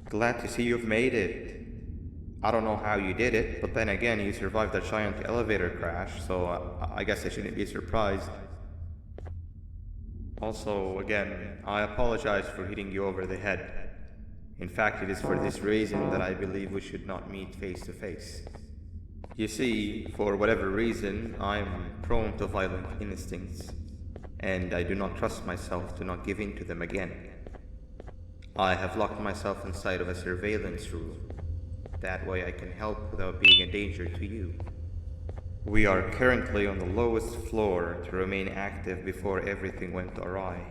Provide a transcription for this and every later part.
Glad to see you've made it. I don't know how you did it, but then again, you survived a giant elevator crash, so I guess I shouldn't be surprised. Also, again, I apologize for hitting you over the head. In fact, it is for this reason that I believe we should not meet face to face. You see, for whatever reason, I'm prone to violent instincts, and I do not trust myself to not give in to them again. I have locked myself inside of a surveillance room. That way I can help without being a danger to you. We are currently on the lowest floor to remain active before everything went awry.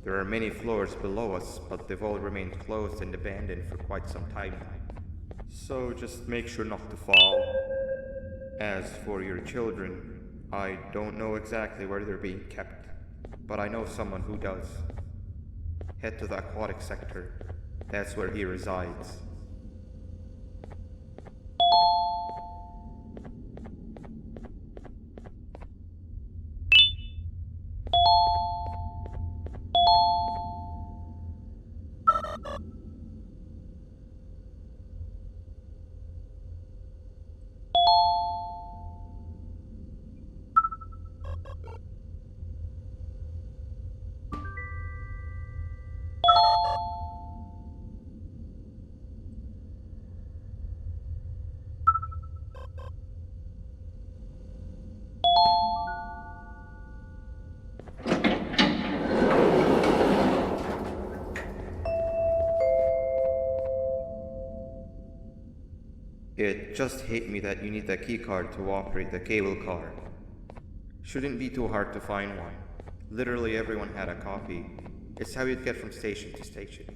There are many floors below us, but they've all remained closed and abandoned for quite some time now. So just make sure not to fall. As for your children, I don't know exactly where they're being kept, but I know someone who does. Head to the aquatic sector. That's where he resides. It just hit me that you need the keycard to operate the cable car. Shouldn't be too hard to find one. Literally everyone had a copy. It's how you'd get from station to station.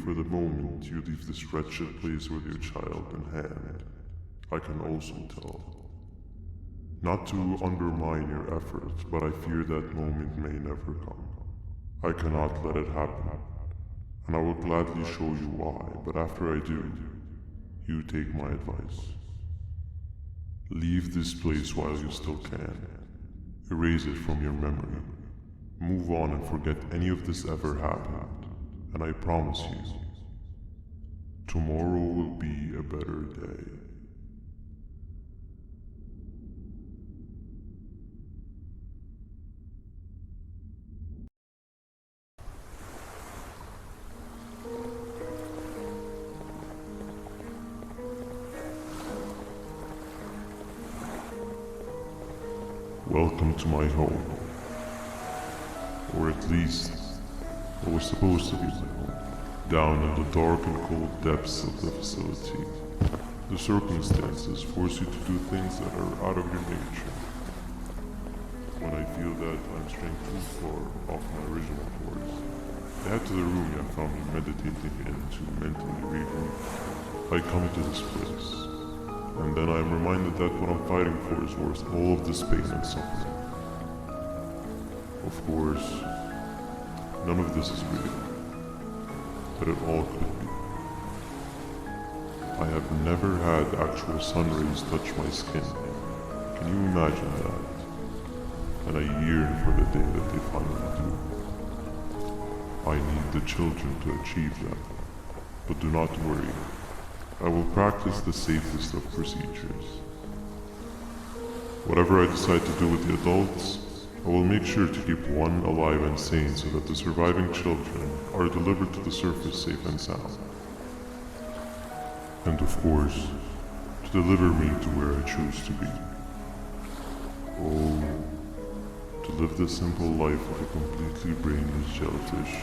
for the moment you leave this wretched place with your child in hand, I can also tell. Not to undermine your efforts, but I fear that moment may never come. I cannot let it happen, and I will gladly show you why, but after I do, you take my advice. Leave this place while you still can. Erase it from your memory. Move on and forget any of this ever happened, and I promise you, tomorrow will be a better day. Welcome to my home. Or at least, it was supposed to be my home. Down in the dark and cold depths of the facility, the circumstances force you to do things that are out of your nature. When I feel that I'm straying too far off my original course, I head to the room you found me meditating in to mentally regroup. I come to this place, and then I am reminded that what I'm fighting for is worth all of this pain and suffering. Of course, none of this is real, but it all could be. I have never had actual sun rays touch my skin. Can you imagine that? And I yearn for the day that they finally do. I need the children to achieve that, but do not worry. I will practice the safest of procedures. Whatever I decide to do with the adults, I will make sure to keep one alive and sane so that the surviving children are delivered to the surface safe and sound. And of course, to deliver me to where I choose to be. Oh, to live the simple life of a completely brainless jellyfish,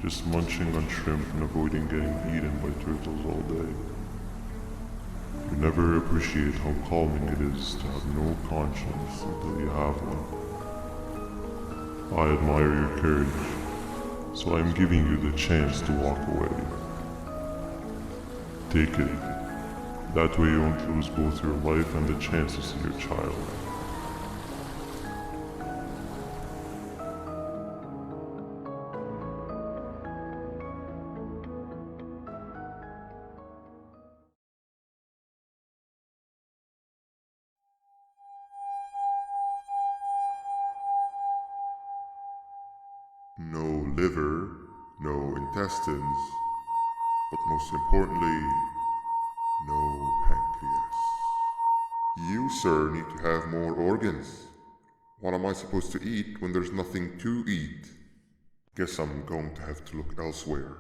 just munching on shrimp and avoiding getting eaten by turtles all day. You never appreciate how calming it is to have no conscience until you have one. I admire your courage, so I am giving you the chance to walk away. Take it. That way you won't lose both your life and the chance to see your child. No liver, no intestines, but most importantly, no pancreas. You, sir, need to have more organs. What am I supposed to eat when there's nothing to eat? Guess I'm going to have to look elsewhere.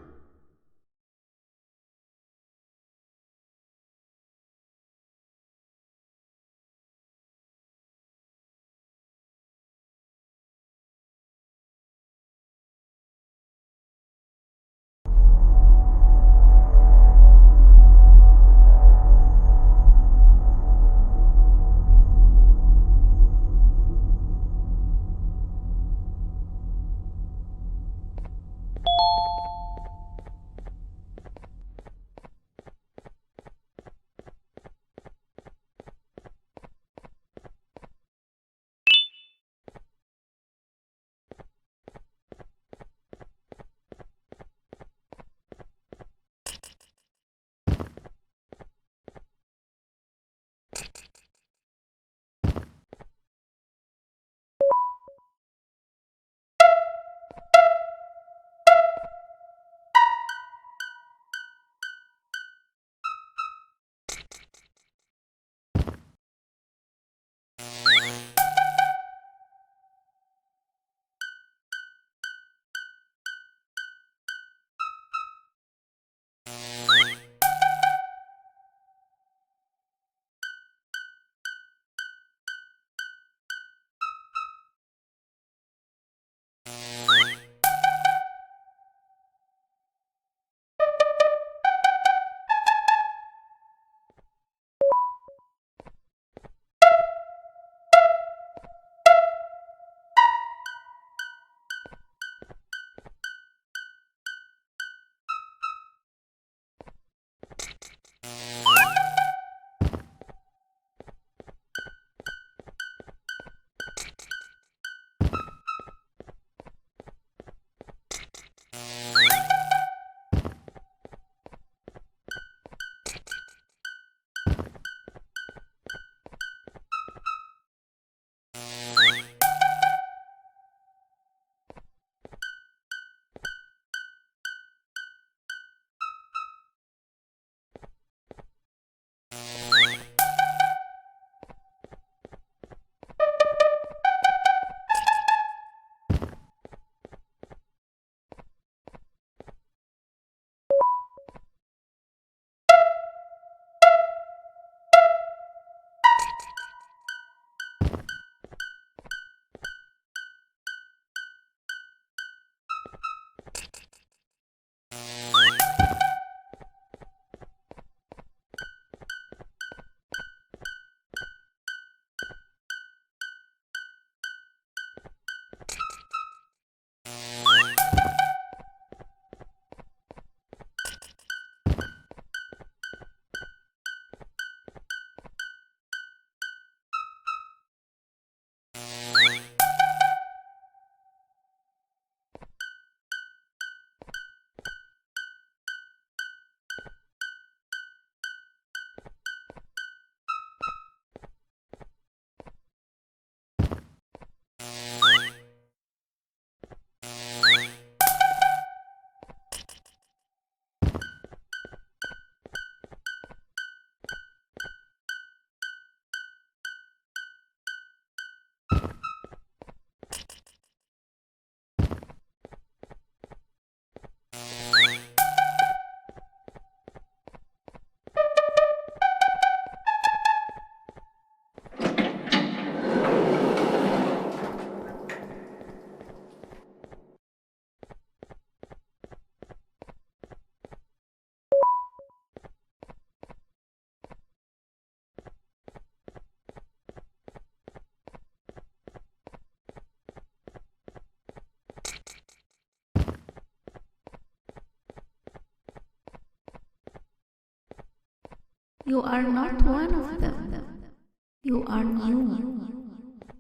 You are not one of them. You are new.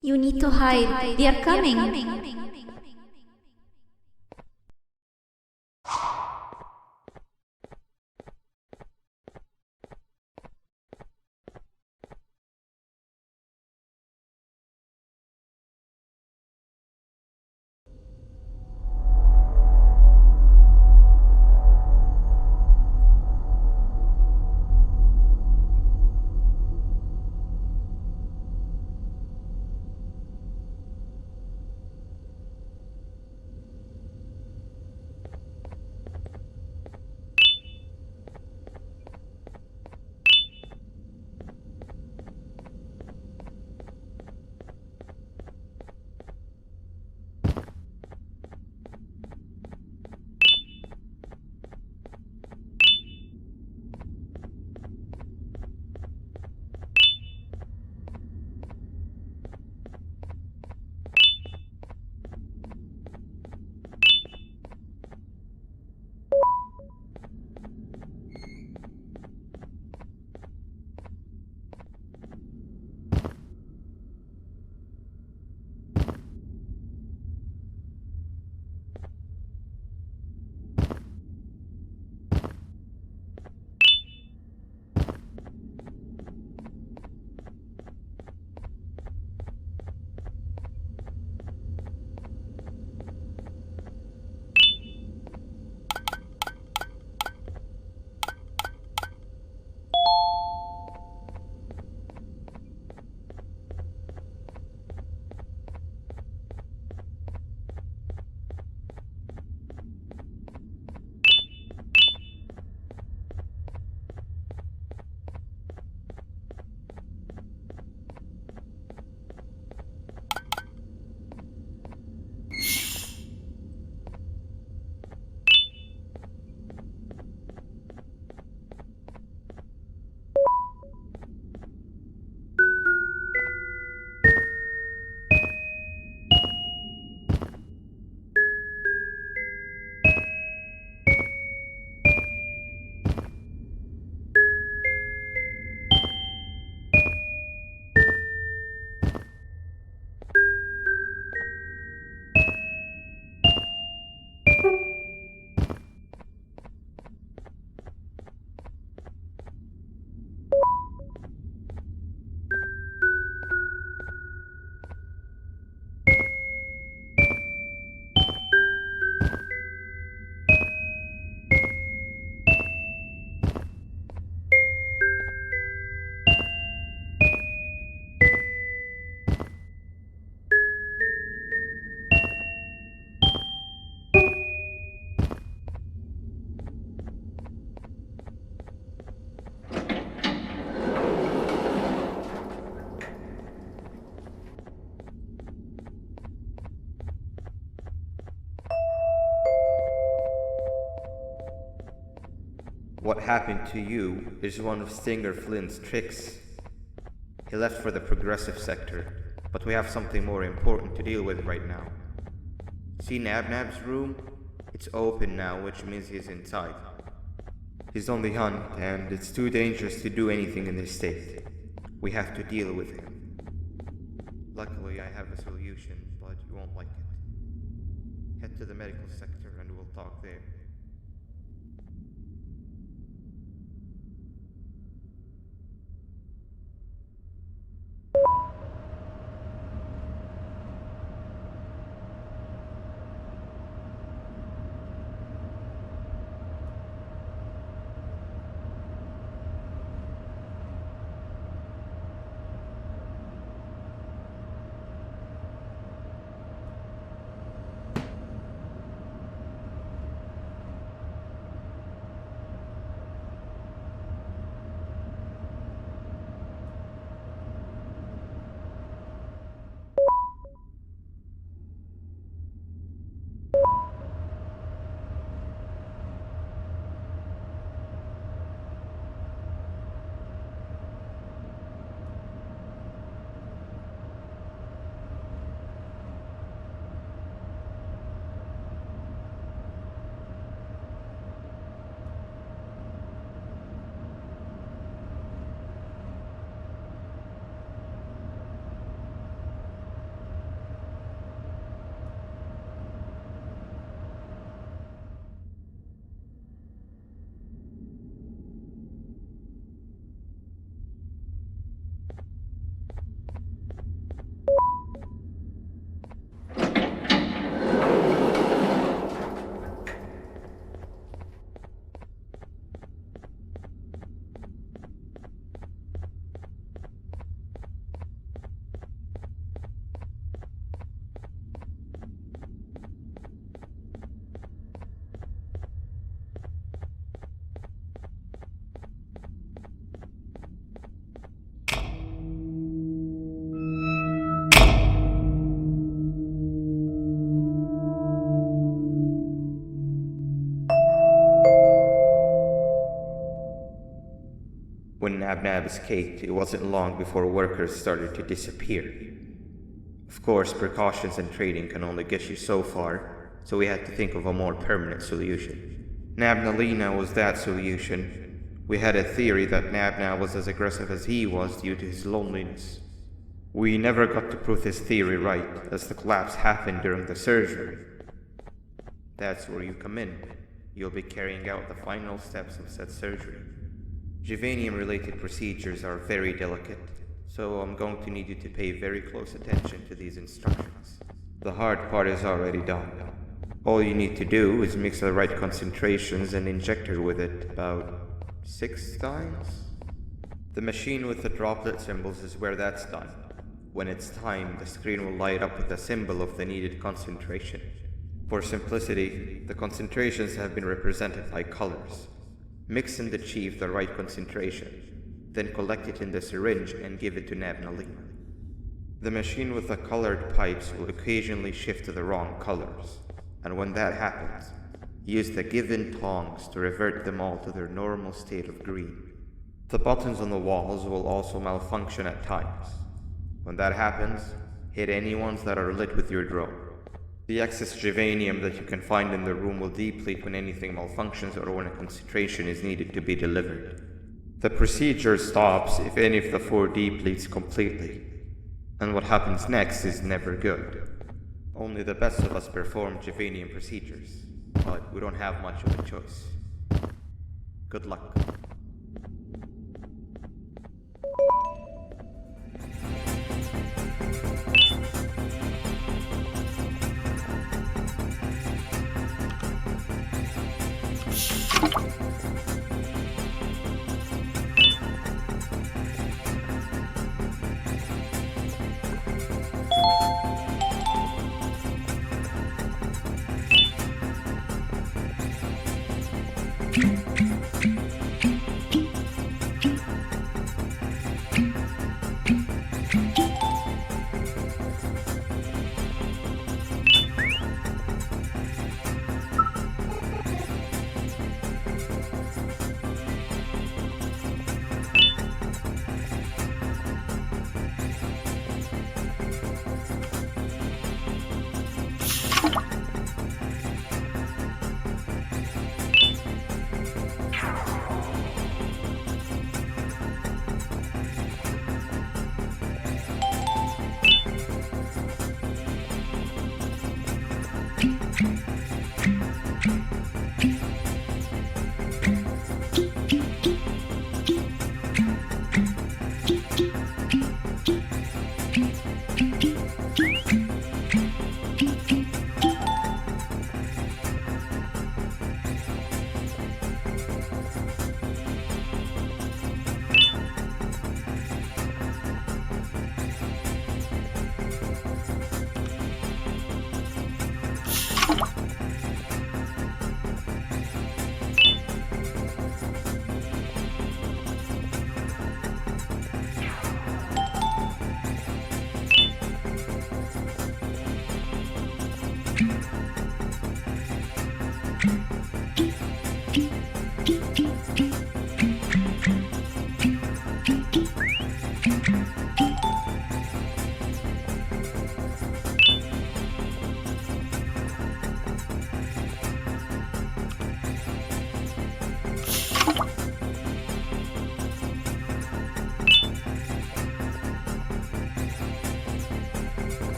You need to hide. They are coming. What happened to you is one of Stinger Flint's tricks. He left for the progressive sector, but we have something more important to deal with right now. See Nabnab's room? It's open now, which means he's inside. He's on the hunt, and it's too dangerous to do anything in this state. We have to deal with him. Luckily, I have a solution, but you won't like it. Head to the medical sector and we'll talk there. When Nab escaped, it wasn't long before workers started to disappear. Of course, precautions and trading can only get you so far, so we had to think of a more permanent solution. Nabnalina was that solution. We had a theory that Nabna was as aggressive as he was due to his loneliness. We never got to prove this theory right, as the collapse happened during the surgery. That's where you come in. You'll be carrying out the final steps of said surgery. Jivanium-related procedures are very delicate, so I'm going to need you to pay very close attention to these instructions. The hard part is already done. All you need to do is mix the right concentrations and inject her with it about 6 times. The machine with the droplet symbols is where that's done. When it's time, the screen will light up with the symbol of the needed concentration. For simplicity, the concentrations have been represented by colors. Mix and achieve the right concentration, then collect it in the syringe and give it to Nabnalina. The machine with the colored pipes will occasionally shift to the wrong colors, and when that happens, use the given tongs to revert them all to their normal state of green. The buttons on the walls will also malfunction at times. When that happens, hit any ones that are lit with your drone. The excess Jivanium that you can find in the room will deplete when anything malfunctions or when a concentration is needed to be delivered. The procedure stops if any of the 4 depletes completely, and what happens next is never good. Only the best of us perform Jivanium procedures, but we don't have much of a choice. Good luck.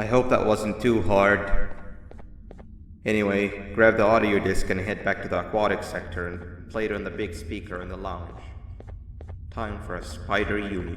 I hope that wasn't too hard. Anyway, grab the audio disc and head back to the aquatic sector and play it on the big speaker in the lounge. Time for a spider uni.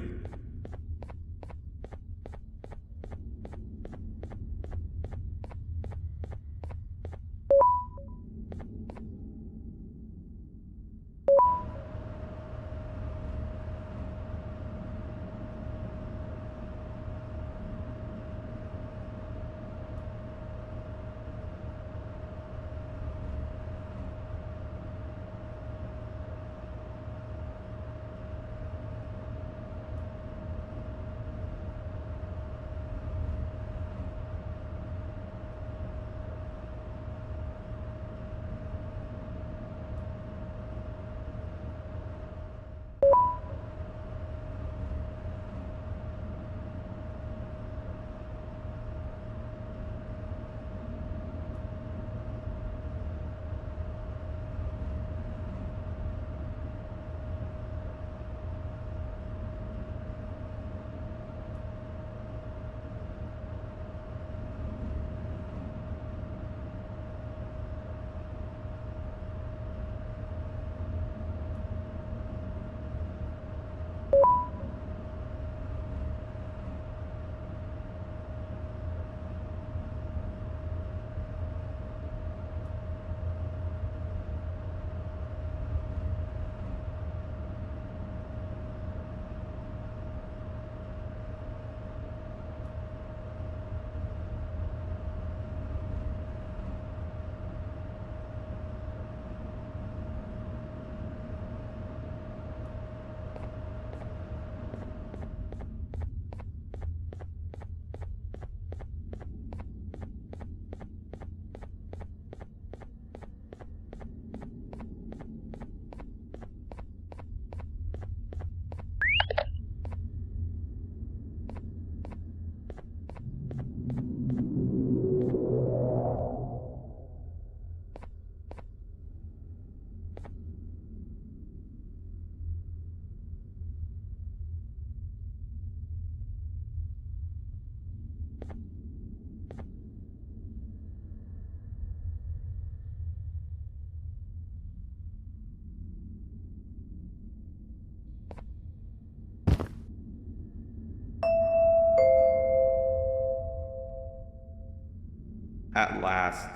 At last,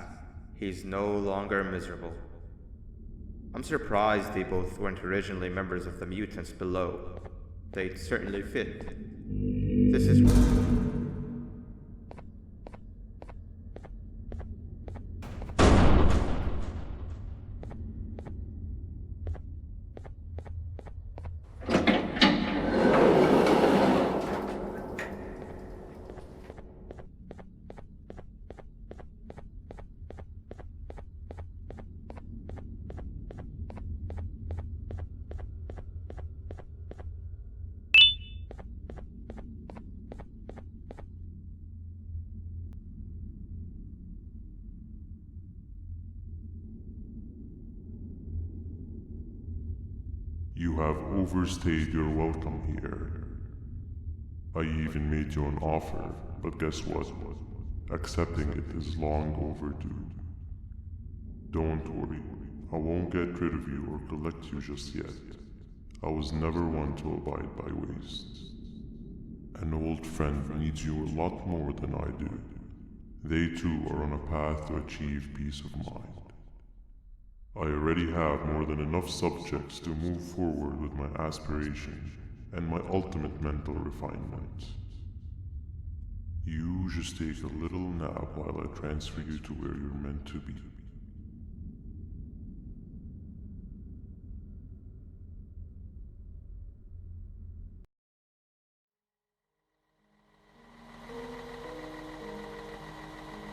he's no longer miserable. I'm surprised they both weren't originally members of the mutants below. They'd certainly fit. This is... You have overstayed your welcome here. I even made you an offer, but guess what? Accepting it is long overdue. Don't worry, I won't get rid of you or collect you just yet. I was never one to abide by waste. An old friend needs you a lot more than I do. They too are on a path to achieve peace of mind. I already have more than enough subjects to move forward with my aspiration and my ultimate mental refinement. You just take a little nap while I transfer you to where you're meant to be.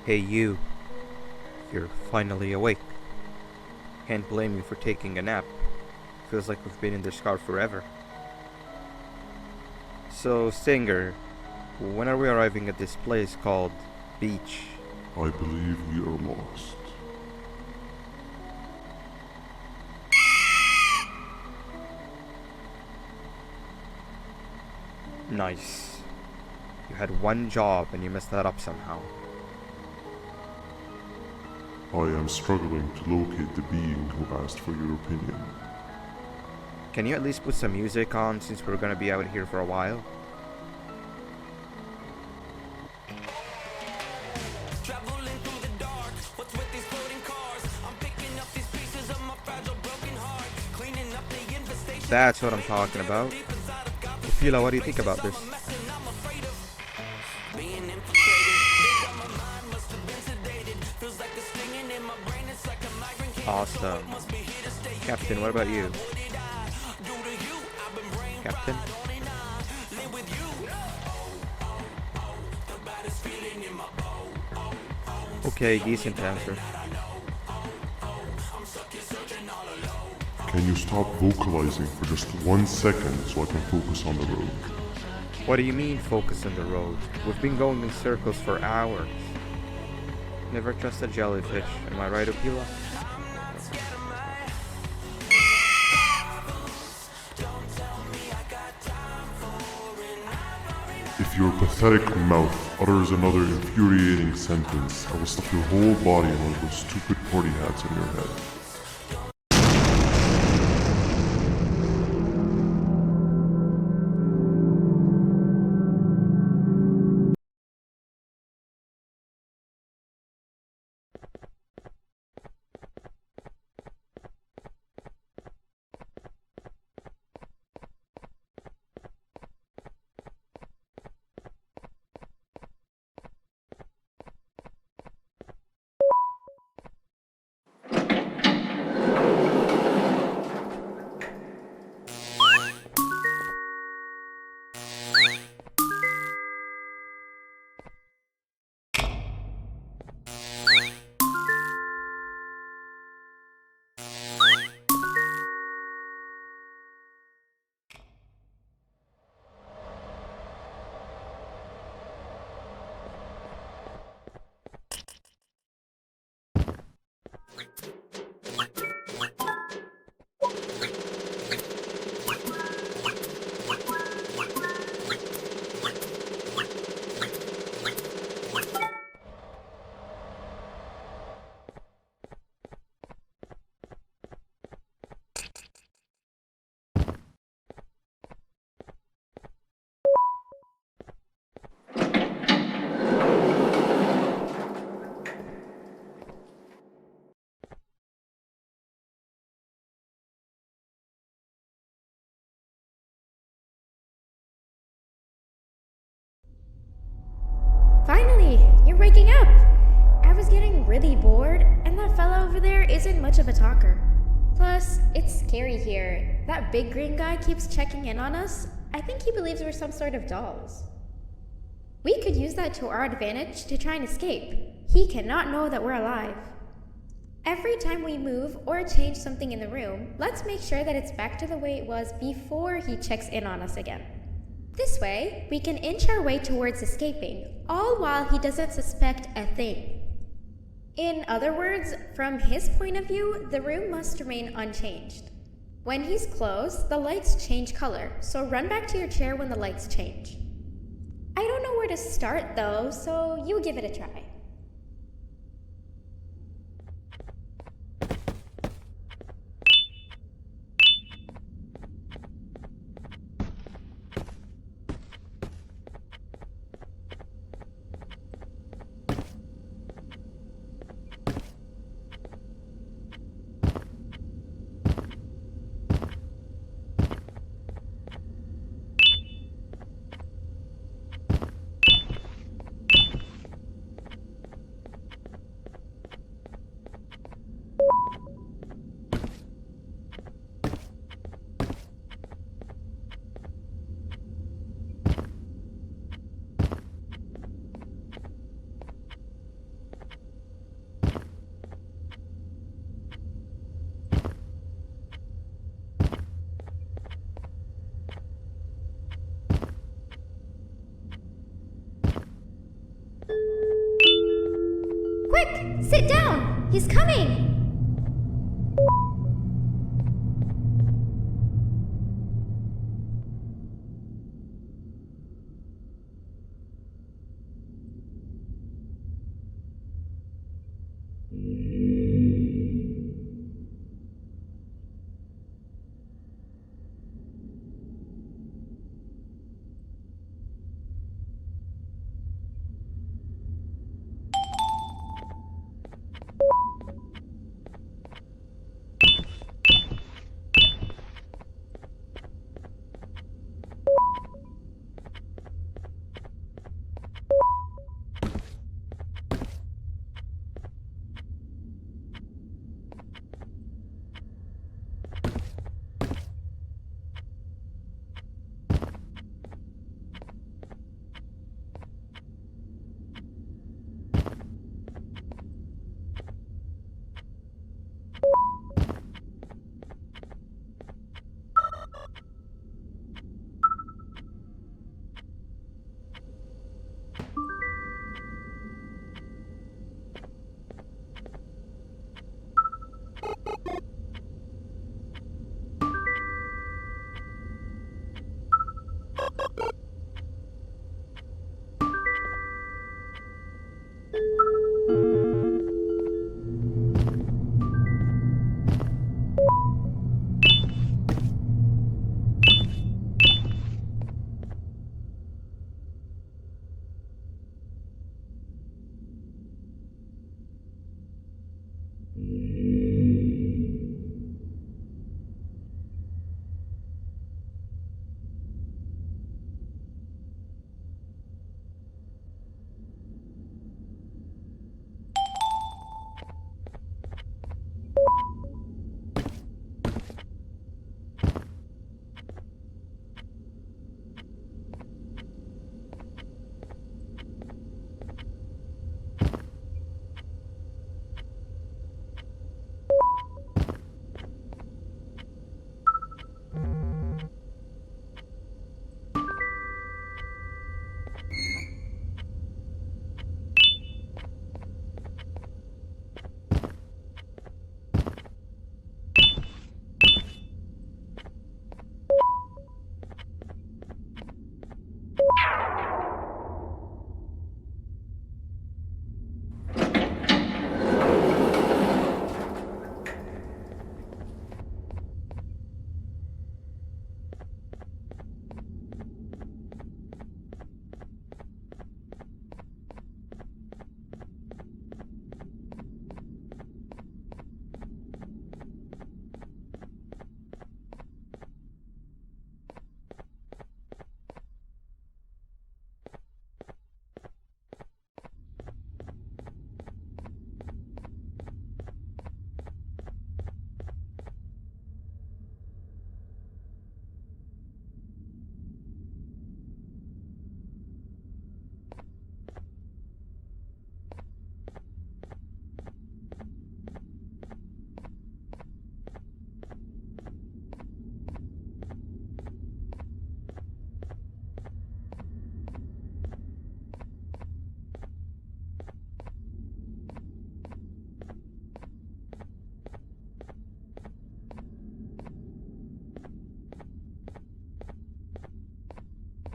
Hey you. You're finally awake. Can't blame you for taking a nap. Feels like we've been in this car forever. So, Stinger, when are we arriving at this place called Beach? I believe we are lost. Nice. You had one job and you messed that up somehow. I am struggling to locate the being who asked for your opinion. Can you at least put some music on since we're gonna be out here for a while? That's what I'm talking about. Ophelia, what do you think about this? Awesome. Captain, what about you? Captain? Okay, decent answer. Can you stop vocalizing for just 1 second so I can focus on the road? What do you mean focus on the road? We've been going in circles for hours. Never trust a jellyfish, am I right, Ophelia? If your pathetic mouth utters another infuriating sentence, I will stuff your whole body in one of those stupid party hats on your head. Finally, you're waking up! I was getting really bored, and that fella over there isn't much of a talker. Plus, it's scary here. That big green guy keeps checking in on us. I think he believes we're some sort of dolls. We could use that to our advantage to try and escape. He cannot know that we're alive. Every time we move or change something in the room, let's make sure that it's back to the way it was before he checks in on us again. This way, we can inch our way towards escaping, all while he doesn't suspect a thing. In other words, from his point of view, the room must remain unchanged. When he's close, the lights change color, so run back to your chair when the lights change. I don't know where to start though, so you give it a try. Quick! Sit down! He's coming!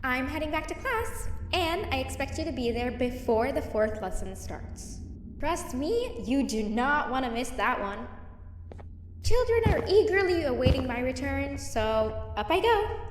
I'm heading back to class, and I expect you to be there before the 4th lesson starts. Trust me, you do not want to miss that one. Children are eagerly awaiting my return, so up I go.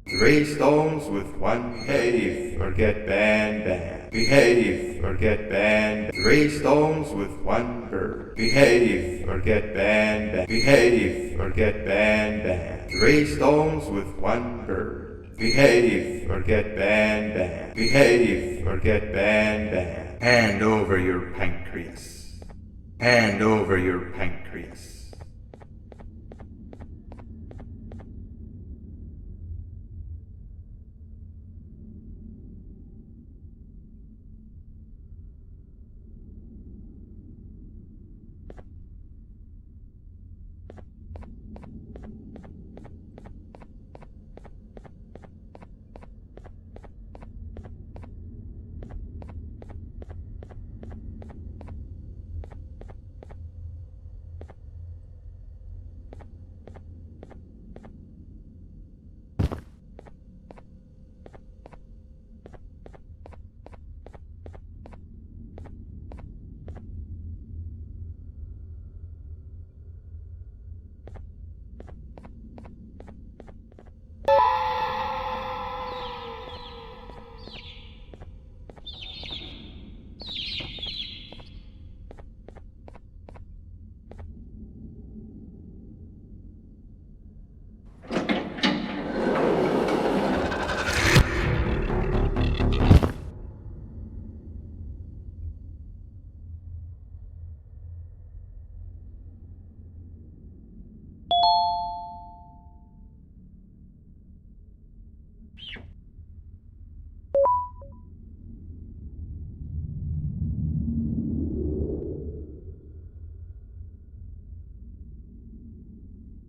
3 stones with 1 behave or get banned. Behave or get banned. 3 stones with 1 bird. Behave or get banned. Behave or get banned. 3 stones with 1 bird. Behave or get banned. Behave or get banned. Hand over your pancreas. Hand over your pancreas.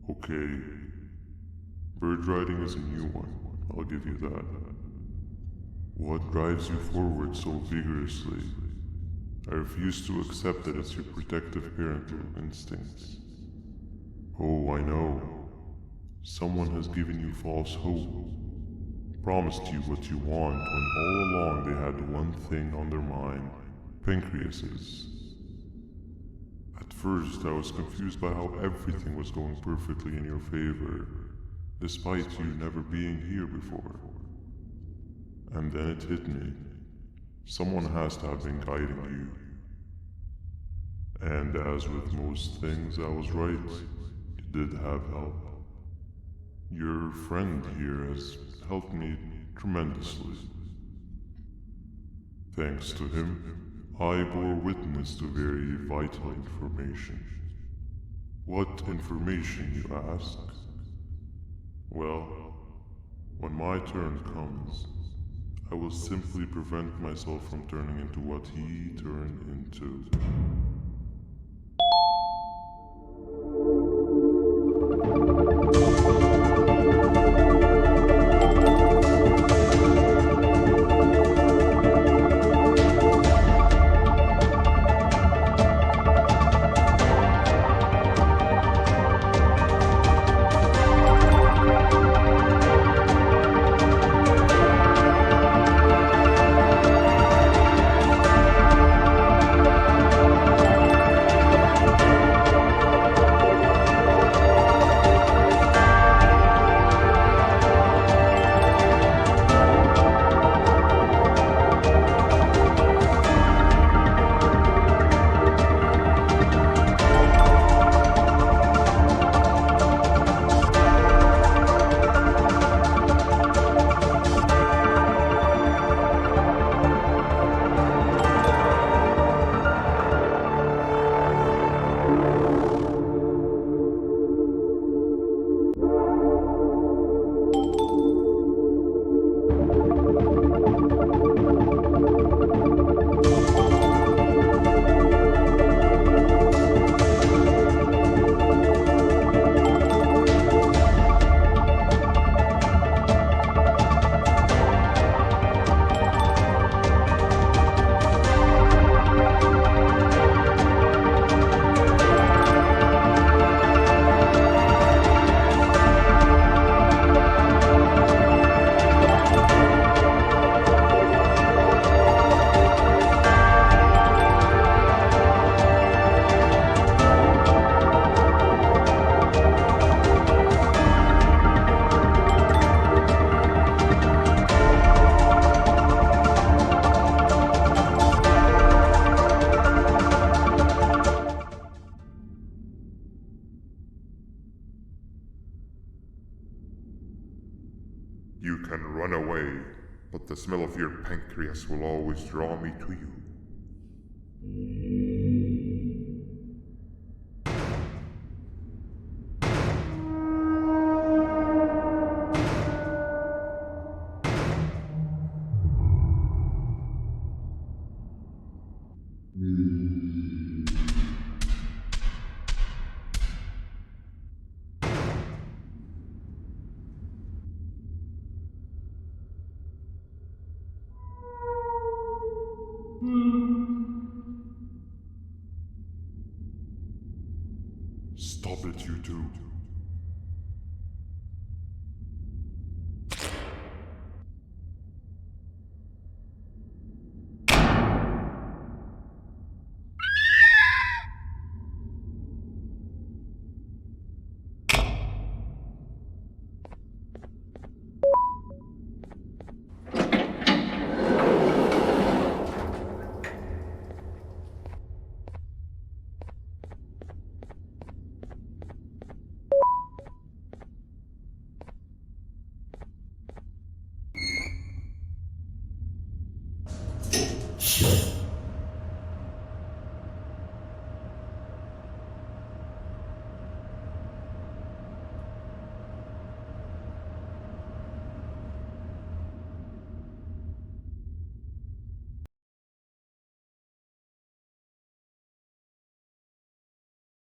Okay. Bird riding is a new one, I'll give you that. What drives you forward so vigorously? I refuse to accept that it's your protective parental instincts. Oh, I know. Someone has given you false hope. Promised you what you want when all along they had one thing on their mind. Pancreases. At first, I was confused by how everything was going perfectly in your favor, despite you never being here before. And then it hit me. Someone has to have been guiding you. And as with most things, I was right. You did have help. Your friend here has helped me tremendously. Thanks to him, I bore witness to very vital information. What information, you ask? Well, when my turn comes, I will simply prevent myself from turning into what he turned into. run away, but the smell of your pancreas will always draw me to you. Stop it, you two.